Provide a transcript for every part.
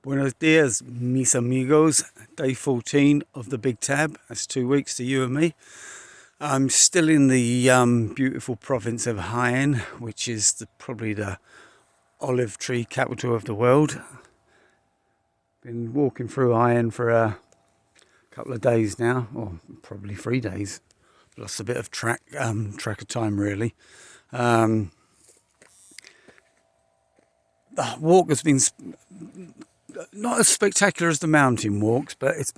Buenos dias, mis amigos. Day 14 of the big tab. That's 2 weeks to you and me. I'm still in the beautiful province of Jaén, which is probably the olive tree capital of the world. Been walking through Jaén for a couple of days now, or probably 3 days. Lost a bit of track of time, really. The walk has been not as spectacular as the mountain walks, but it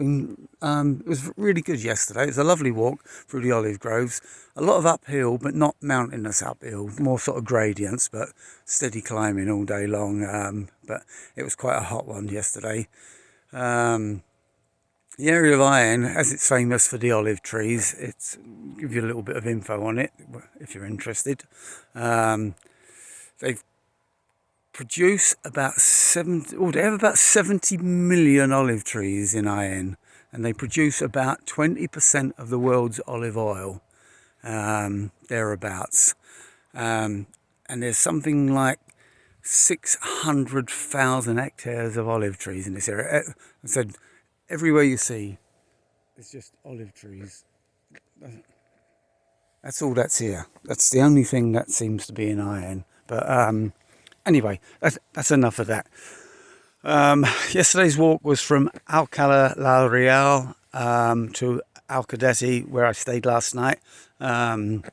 was really good yesterday. It was a lovely walk through the olive groves. A lot of uphill, but not mountainous uphill, more sort of gradients, but steady climbing all day long. But it was quite a hot one yesterday. The area of Jaén, as it's famous for the olive trees, give you a little bit of info on it if you're interested. They've produce about 70 million olive trees in Jaén, and they produce about 20% of the world's olive oil, thereabouts. And there's something like 600,000 hectares of olive trees in this area. I said, everywhere you see, it's just olive trees. That's all that's here. That's the only thing that seems to be in Jaén. But anyway, that's enough of that. Yesterday's walk was from Alcalá la Real to Alcaudete, where I stayed last night. Like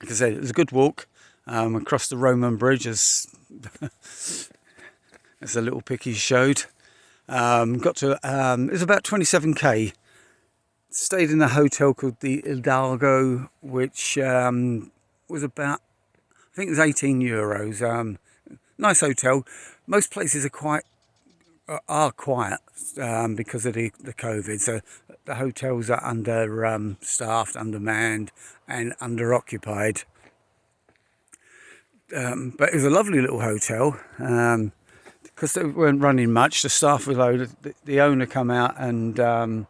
I said, it was a good walk. Across the Roman bridge, as the little pickies showed. Got to it was about 27k. Stayed in a hotel called the Hidalgo, which was about, I think it was €18. Nice hotel. Most places are quiet because of the COVID. So the hotels are staffed, undermanned, and underoccupied. But it was a lovely little hotel. Because they weren't running much, the staff were loaded. The owner come out and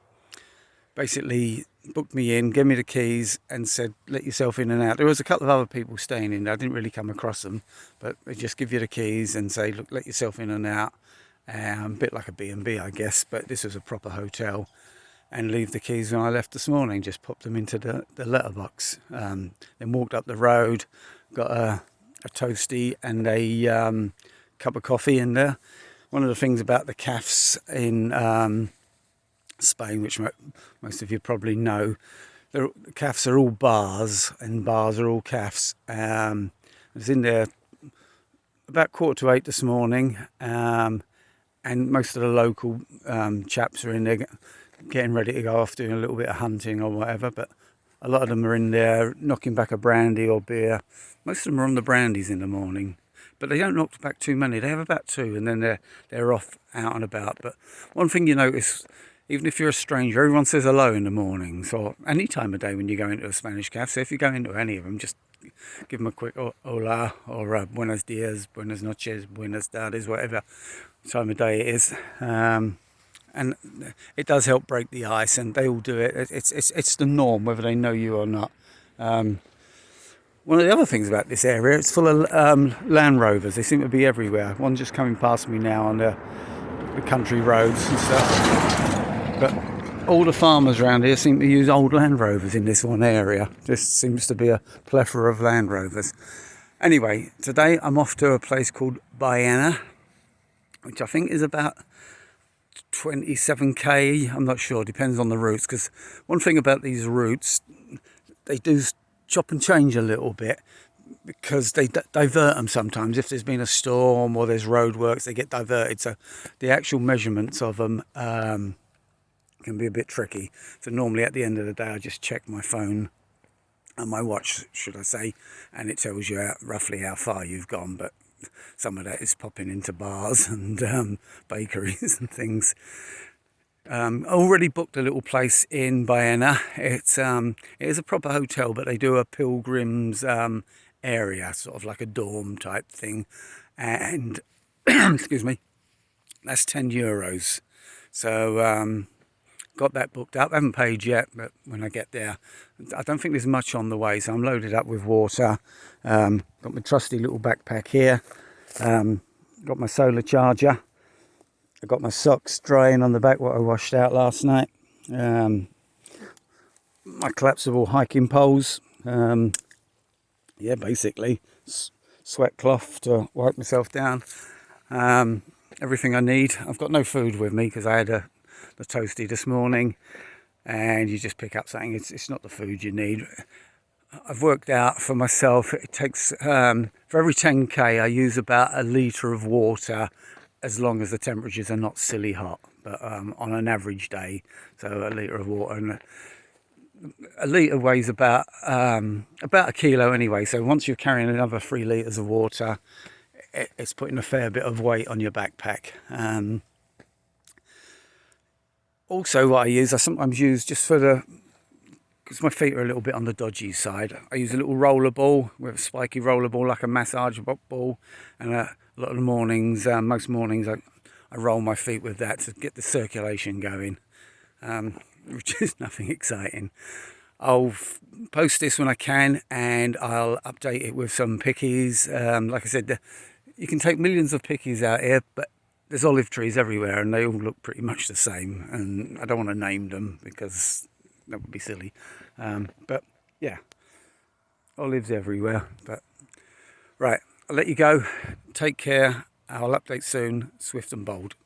basically booked me in, gave me the keys, and said, let yourself in and out. There was a couple of other people staying in there. I didn't really come across them, but they just give you the keys and say, look, let yourself in and out. A bit like a B&B, I guess, but this was a proper hotel. And leave the keys when I left this morning, just popped them into the letterbox. Then walked up the road, got a toasty and a cup of coffee in there. One of the things about the cafes in Spain, which most of you probably know, the cafes are all bars and bars are all cafes. I was in there about 7:45 this morning, and most of the local chaps are in there getting ready to go off doing a little bit of hunting or whatever, but a lot of them are in there knocking back a brandy or beer. Most of them are on the brandies in the morning, but they don't knock back too many. They have about two, and then they're off out and about. But one thing you notice, even if you're a stranger, everyone says hello in the mornings or any time of day when you go into a Spanish cafe. So if you go into any of them, just give them a quick hola or buenos dias, buenas noches, buenas tardes, whatever time of day it is. And it does help break the ice, and they all do it. It's the norm, whether they know you or not. One of the other things about this area, it's full of Land Rovers. They seem to be everywhere. One just coming past me now on the country roads and stuff. But all the farmers around here seem to use old Land Rovers in this one area. Just seems to be a plethora of Land Rovers. Anyway, today I'm off to a place called Baena, which I think is about 27k. I'm not sure, depends on the routes, because one thing about these routes, they do chop and change a little bit because they divert them sometimes. If there's been a storm or there's roadworks, they get diverted, so the actual measurements of them can be a bit tricky. So normally at the end of the day I just check my phone and my watch, should I say, and it tells you roughly how far you've gone. But some of that is popping into bars and bakeries and things. I already booked a little place in Baena. It is a proper hotel, but they do a pilgrims area, sort of like a dorm type thing. And excuse me, that's €10. So got that booked up. I haven't paid yet, but when I get there, I don't think there's much on the way, so I'm loaded up with water. Got my trusty little backpack here. Got my solar charger. I got my socks drying on the back, what I washed out last night. My collapsible hiking poles. Yeah, basically sweat cloth to wipe myself down. Everything I need. I've got no food with me because I had the toasty this morning, and you just pick up something. It's not the food you need. I've worked out for myself, it takes, for every 10k I use about a litre of water, as long as the temperatures are not silly hot, but on an average day. So a litre of water, and a litre weighs about a kilo anyway, so once you're carrying another 3 litres of water, it's putting a fair bit of weight on your backpack. Also what I sometimes use just for because my feet are a little bit on the dodgy side, I use a little roller ball, with a spiky roller ball, like a massage ball, and a lot of the mornings, most mornings I roll my feet with that to get the circulation going, which is nothing exciting. I'll post this when I can, and I'll update it with some pickies. Like I said, you can take millions of pickies out here, but there's olive trees everywhere and they all look pretty much the same, and I don't want to name them because that would be silly. But yeah, olives everywhere. But right, I'll let you go. Take care. I'll update soon. Swift and bold.